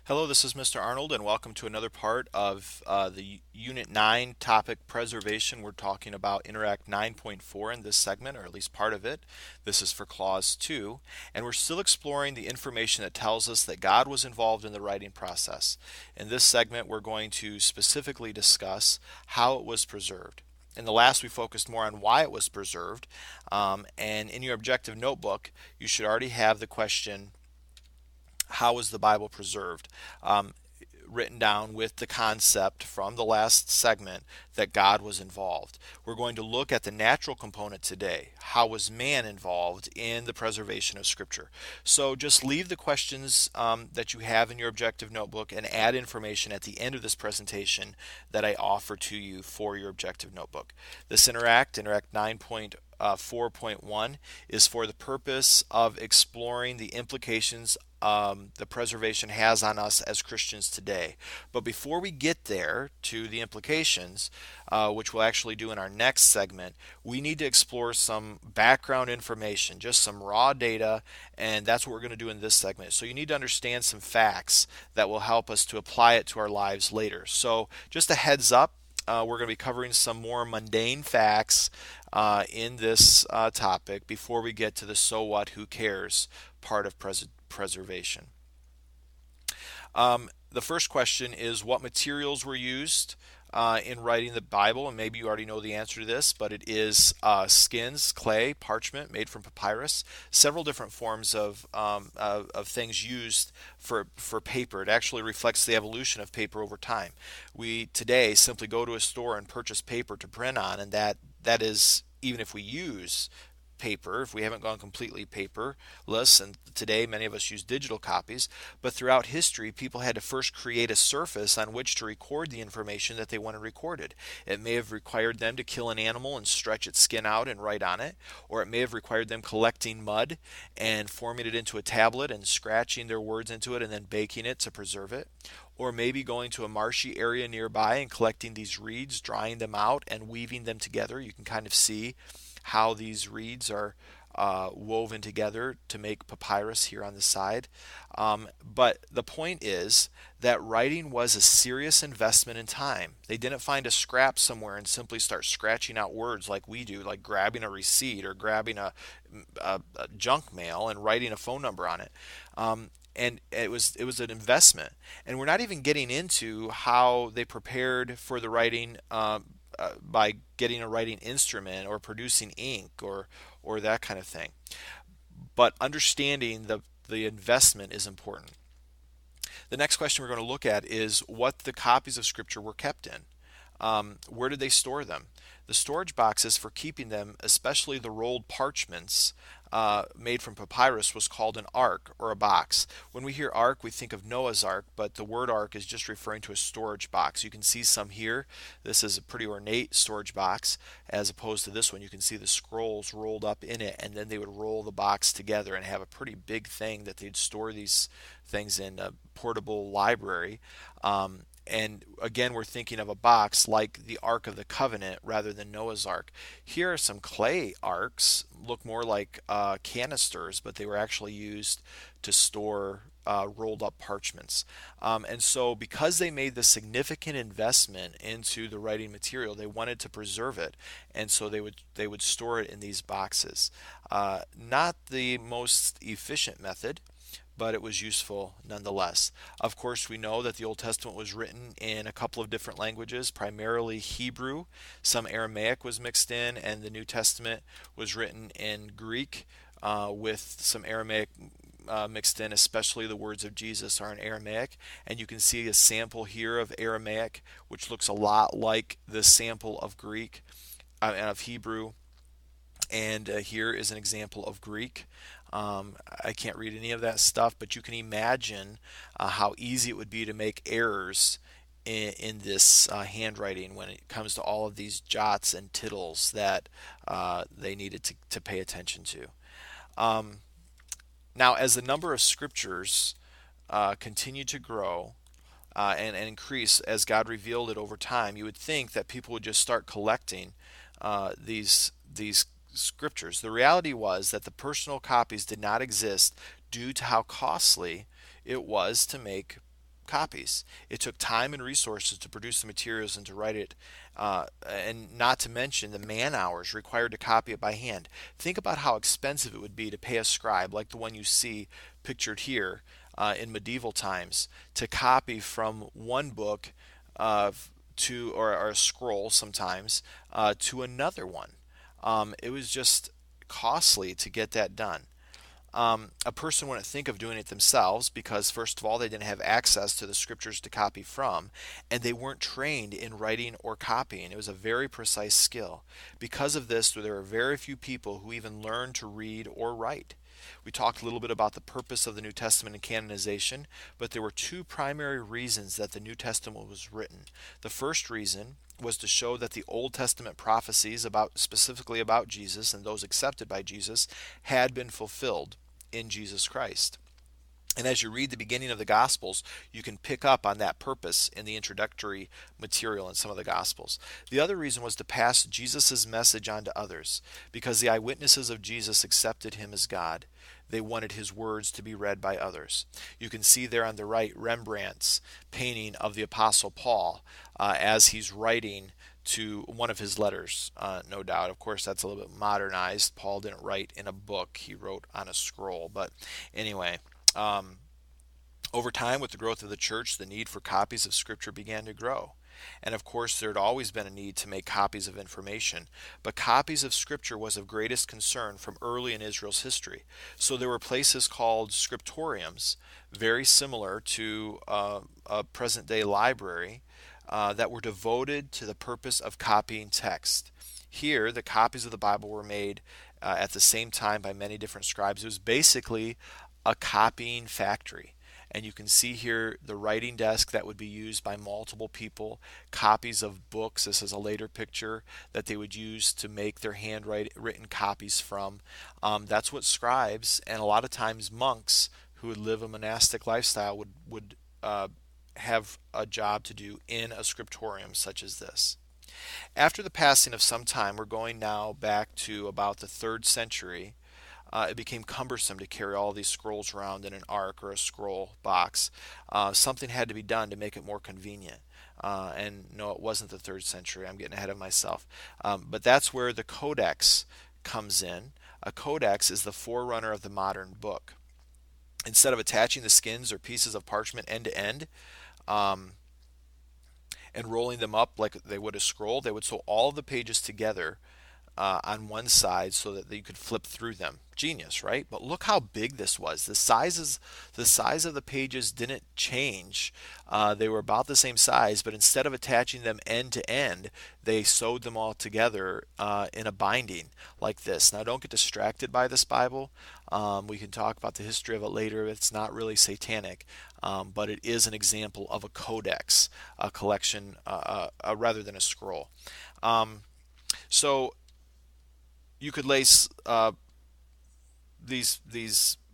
Hello, this is Mr. Arnold, and welcome to another part of the Unit 9 topic preservation. We're talking about Interact 9.4 in this segment, or at least part of it. This is for Clause 2, and we're still exploring the information that tells us that God was involved in the writing process. In this segment, we're going to specifically discuss how it was preserved. In the last, we focused more on why it was preserved, and in your objective notebook, you should already have the question, how was the Bible preserved? Written down with the concept from the last segment that God was involved. We're going to look at the natural component today. How was man involved in the preservation of Scripture? So just leave the questions that you have in your objective notebook and add information at the end of this presentation that I offer to you for your objective notebook. This Interact 9.4.1 is for the purpose of exploring the implications the preservation has on us as Christians today. But before we get there to the implications, which we'll actually do in our next segment, we need to explore some background information, just some raw data, and that's what we're going to do in this segment. So you need to understand some facts that will help us to apply it to our lives later. So just a heads up, we're going to be covering some more mundane facts in this topic before we get to the so what, who cares part of preservation. The first question is, what materials were used in writing the Bible? And maybe you already know the answer to this, but it is skins, clay, parchment made from papyrus, several different forms of things used for paper. It actually reflects the evolution of paper over time. We today simply go to a store and purchase paper to print on, and that is, even if we use paper, if we haven't gone completely paperless, and today many of us use digital copies, but throughout history, people had to first create a surface on which to record the information that they wanted recorded. It may have required them to kill an animal and stretch its skin out and write on it, or it may have required them collecting mud and forming it into a tablet and scratching their words into it and then baking it to preserve it. Or maybe going to a marshy area nearby and collecting these reeds, drying them out, and weaving them together. You can kind of see how these reeds are woven together to make papyrus here on the side. But the point is that writing was a serious investment in time. They didn't find a scrap somewhere and simply start scratching out words like we do, like grabbing a receipt or grabbing a junk mail and writing a phone number on it. And it was an investment, and we're not even getting into how they prepared for the writing by getting a writing instrument or producing ink or that kind of thing. But understanding the investment is important. The next question we're going to look at is what the copies of Scripture were kept in. Where did they store them? The storage boxes for keeping them, especially the rolled parchments made from papyrus, was called an ark or a box. When we hear ark, we think of Noah's ark, but the word ark is just referring to a storage box. You can see some here. This is a pretty ornate storage box, as opposed to this one. You can see the scrolls rolled up in it, and then they would roll the box together and have a pretty big thing that they'd store these things in, a portable library. And again, we're thinking of a box like the Ark of the Covenant rather than Noah's Ark. Here are some clay arks, look more like canisters, but they were actually used to store rolled up parchments. And so, because they made the significant investment into the writing material, they wanted to preserve it, and so they would store it in these boxes. Not the most efficient method, but it was useful nonetheless. Of course, we know that the Old Testament was written in a couple of different languages, primarily Hebrew. Some Aramaic was mixed in, and the New Testament was written in Greek with some Aramaic mixed in, especially the words of Jesus are in Aramaic. And you can see a sample here of Aramaic, which looks a lot like the sample of Greek and of Hebrew. And here is an example of Greek. I can't read any of that stuff, but you can imagine how easy it would be to make errors in this handwriting when it comes to all of these jots and tittles that they needed to pay attention to. Um, Now, as the number of scriptures continued to grow and increase as God revealed it over time, you would think that people would just start collecting these scriptures. The reality was that the personal copies did not exist due to how costly it was to make copies. It took time and resources to produce the materials and to write it, and not to mention the man hours required to copy it by hand. Think about how expensive it would be to pay a scribe, like the one you see pictured here in medieval times, to copy from one book uh, or a scroll sometimes to another one. It was just costly to get that done. A person wouldn't think of doing it themselves because, first of all, they didn't have access to the scriptures to copy from, and they weren't trained in writing or copying. It was a very precise skill. Because of this, there are very few people who even learn to read or write. We talked a little bit about the purpose of the New Testament and canonization, but there were two primary reasons that the New Testament was written. The first reason was to show that the Old Testament prophecies about specifically about Jesus and those accepted by Jesus had been fulfilled in Jesus Christ. And as you read the beginning of the Gospels, you can pick up on that purpose in the introductory material in some of the Gospels. The other reason was to pass Jesus' message on to others, because the eyewitnesses of Jesus accepted him as God. They wanted his words to be read by others. You can see there on the right Rembrandt's painting of the Apostle Paul as he's writing to one of his letters, no doubt. Of course, that's a little bit modernized. Paul didn't write in a book, he wrote on a scroll. But anyway, over time, with the growth of the church, the need for copies of Scripture began to grow. And of course, there had always been a need to make copies of information, but copies of Scripture was of greatest concern from early in Israel's history. So there were places called scriptoriums, very similar to a present day library, that were devoted to the purpose of copying text. Here, the copies of the Bible were made at the same time by many different scribes. It was basically a copying factory. And you can see here the writing desk that would be used by multiple people, copies of books. This is a later picture that they would use to make their handwritten copies from. That's what scribes and a lot of times monks who would live a monastic lifestyle would have a job to do in a scriptorium such as this. After the passing of some time, we're going now back to about the 3rd century. It became cumbersome to carry all these scrolls around in an ark or a scroll box. Something had to be done to make it more convenient. And no, it wasn't the 3rd century. I'm getting ahead of myself. But that's where the codex comes in. A codex is the forerunner of the modern book. Instead of attaching the skins or pieces of parchment end to end, and rolling them up like they would a scroll, they would sew all of the pages together on one side so that you could flip through them. Genius, right? But look how big this was. The size of the pages didn't change. They were about the same size, but instead of attaching them end to end, they sewed them all together in a binding like this. Now, don't get distracted by this Bible. We can talk about the history of it later. It's not really satanic, but it is an example of a codex, a collection, rather than a scroll. So you could lace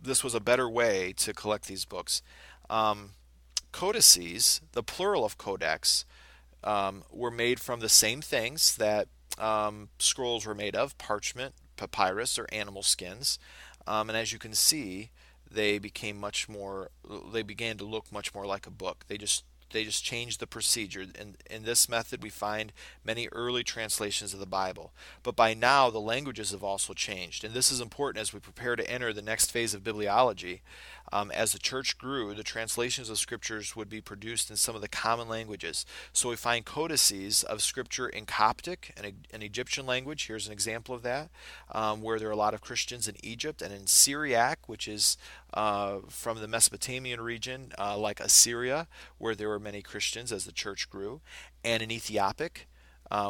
this was a better way to collect these books. Codices, the plural of codex, were made from the same things that scrolls were made of: parchment, papyrus, or animal skins. And as you can see, they became much more. They began to look much more like a book. They just changed the procedure. And in this method, we find many early translations of the Bible. But by now, the languages have also changed. And this is important as we prepare to enter the next phase of bibliology. As the church grew, the translations of scriptures would be produced in some of the common languages. So we find codices of scripture in Coptic, an Egyptian language. Here's an example of that, where there are a lot of Christians in Egypt, and in Syriac, which is from the Mesopotamian region, like Assyria, where there were many Christians as the church grew, and in Ethiopic,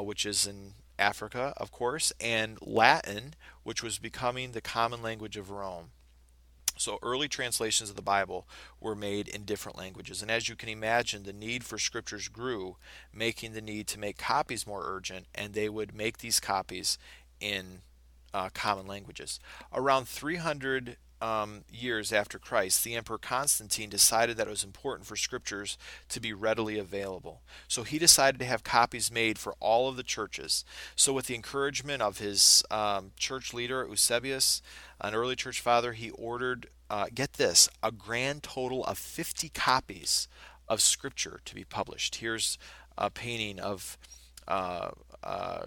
which is in Africa, of course, and Latin, which was becoming the common language of Rome. So early translations of the Bible were made in different languages. And as you can imagine, the need for scriptures grew, making the need to make copies more urgent, and they would make these copies in common languages. Around 300 years after Christ, the Emperor Constantine decided that it was important for scriptures to be readily available. So he decided to have copies made for all of the churches. So with the encouragement of his church leader, Eusebius, an early church father, he ordered, get this, a grand total of 50 copies of Scripture to be published. Here's a painting of uh,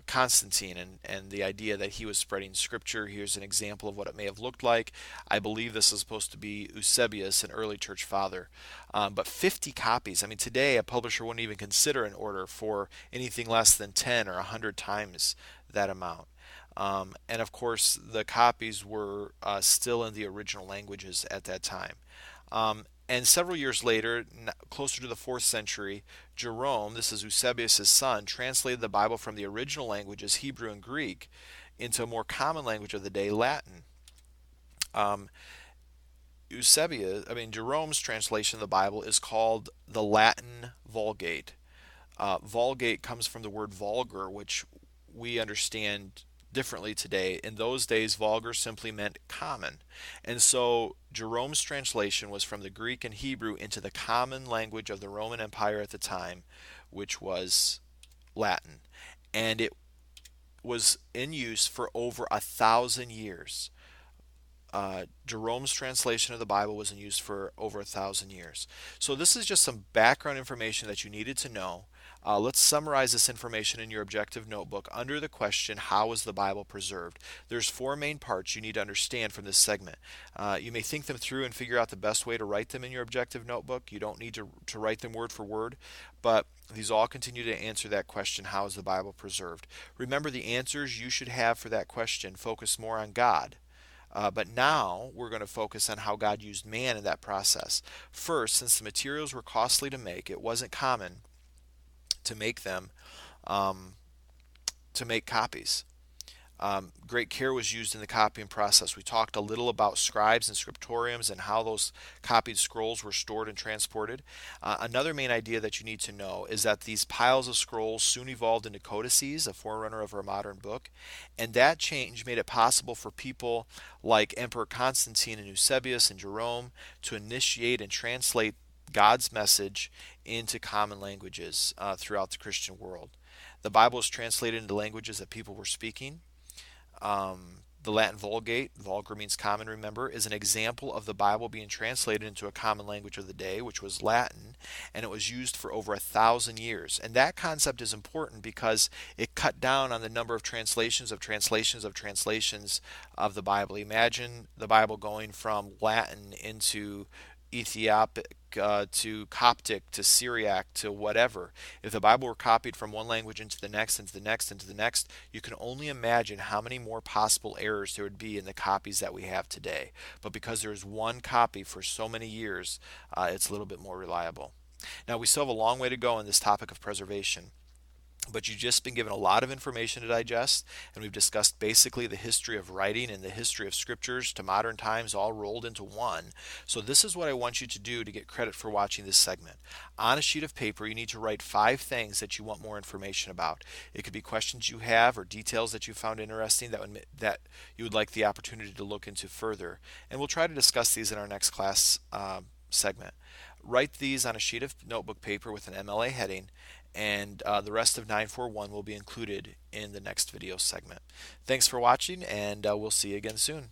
Constantine and the idea that he was spreading Scripture. Here's an example of what it may have looked like. I believe this is supposed to be Eusebius, an early church father. But 50 copies. I mean, today a publisher wouldn't even consider an order for anything less than 10 or 100 times that amount. And of course, the copies were still in the original languages at that time. And several years later, closer to the 4th century, Jerome, this is Eusebius' son, translated the Bible from the original languages, Hebrew and Greek, into a more common language of the day, Latin. Um, Jerome's translation of the Bible is called the Latin Vulgate. Vulgate comes from the word vulgar, which we understand differently today. In those days, vulgar simply meant common. And so Jerome's translation was from the Greek and Hebrew into the common language of the Roman Empire at the time, which was Latin. And it was in use for over 1,000 years. Jerome's translation of the Bible was in use for over 1,000 years. So this is just some background information that you needed to know. Let's summarize this information in your objective notebook under the question, how was the Bible preserved? There's 4 main parts you need to understand from this segment. You may think them through and figure out the best way to write them in your objective notebook. You don't need to write them word for word, but these all continue to answer that question, how is the Bible preserved? Remember, the answers you should have for that question focus more on God. But now we're going to focus on how God used man in that process. First, since the materials were costly to make, it wasn't common to make them, to make copies. Great care was used in the copying process. We talked a little about scribes and scriptoriums and how those copied scrolls were stored and transported. Another main idea that you need to know is that these piles of scrolls soon evolved into codices, a forerunner of our modern book, and that change made it possible for people like Emperor Constantine and Eusebius and Jerome to initiate and translate God's message into common languages throughout the Christian world. The Bible was translated into languages that people were speaking. The Latin Vulgate, vulgar means common, remember, is an example of the Bible being translated into a common language of the day, which was Latin, and it was used for over 1,000 years. And that concept is important because it cut down on the number of translations of translations of translations of the Bible. Imagine the Bible going from Latin into Ethiopic to Coptic to Syriac to whatever. If the Bible were copied from one language into the next, into the next, into the next, you can only imagine how many more possible errors there would be in the copies that we have today. But because there is one copy for so many years, it's a little bit more reliable. Now, we still have a long way to go in this topic of preservation. But you've just been given a lot of information to digest, and we've discussed basically the history of writing and the history of scriptures to modern times all rolled into one. So this is what I want you to do to get credit for watching this segment. On a sheet of paper, you need to write 5 things that you want more information about. It could be questions you have or details that you found interesting that you would like the opportunity to look into further. And we'll try to discuss these in our next class segment. Write these on a sheet of notebook paper with an MLA heading, and the rest of 941 will be included in the next video segment. Thanks for watching, and we'll see you again soon.